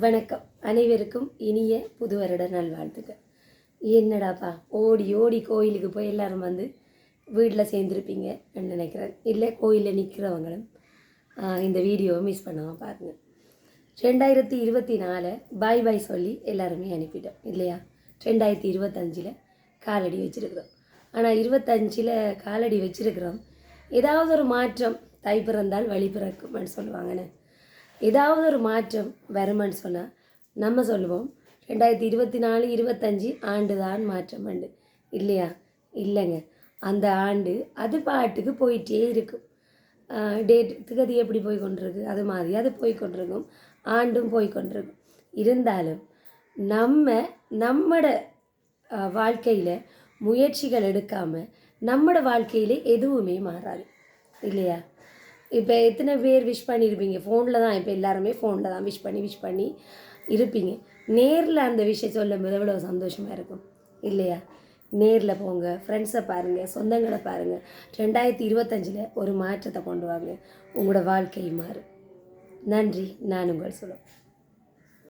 வணக்கம். அனைவருக்கும் இனிய புது வருட நல்வாழ்த்துக்கள். என்னடாப்பா ஓடி ஓடி கோயிலுக்கு போய் எல்லோரும் வந்து வீட்டில் சேர்ந்துருப்பீங்க நினைக்கிறேன். இல்லை கோயிலில் நிற்கிறவங்களும் இந்த வீடியோவை மிஸ் பண்ணாமல் பாருங்கள். 2024 பாய் பாய் சொல்லி எல்லாருமே அனுப்பிட்டோம் இல்லையா? 2025 காலடி வச்சுருக்கிறோம். ஆனால் 25 காலடி வச்சுருக்கிறோம். ஏதாவது ஒரு மாற்றம் தை பிறந்தால் வழி பிறக்கும்னு சொல்லுவாங்கன்னு. ஏதாவது ஒரு மாற்றம் வருமானு சொன்னால் நம்ம சொல்லுவோம் 2024 25 ஆண்டு தான் மாற்றம் உண்டு இல்லையா? இல்லைங்க, அந்த ஆண்டு அது பாட்டுக்கு போயிட்டே இருக்கும். டேட் திகதி எப்படி போய் கொண்டிருக்கு அது மாதிரி அது போய் கொண்டிருக்கும். ஆண்டும் போய் கொண்டிருக்கும். இருந்தாலும் நம்மட வாழ்க்கையில் முயற்சிகள் எடுக்காமல் நம்மட வாழ்க்கையில் எதுவுமே மாறாது இல்லையா? இப்போ எத்தனை பேர் விஷ் பண்ணியிருப்பீங்க? ஃபோனில் தான், இப்போ எல்லாருமே ஃபோனில் தான் விஷ் பண்ணி இருப்பீங்க. நேரில் அந்த விஷயம் சொல்லும்போது எவ்வளோ சந்தோஷமாக இருக்கும் இல்லையா? நேரில் போங்க, ஃப்ரெண்ட்ஸை பாருங்கள், சொந்தங்களை பாருங்கள். 2025 ஒரு மாற்றத்தை கொண்டு வாங்க. உங்களோட வாழ்க்கை மாறும். நன்றி. நான் உங்கள் சொல்லுவேன்.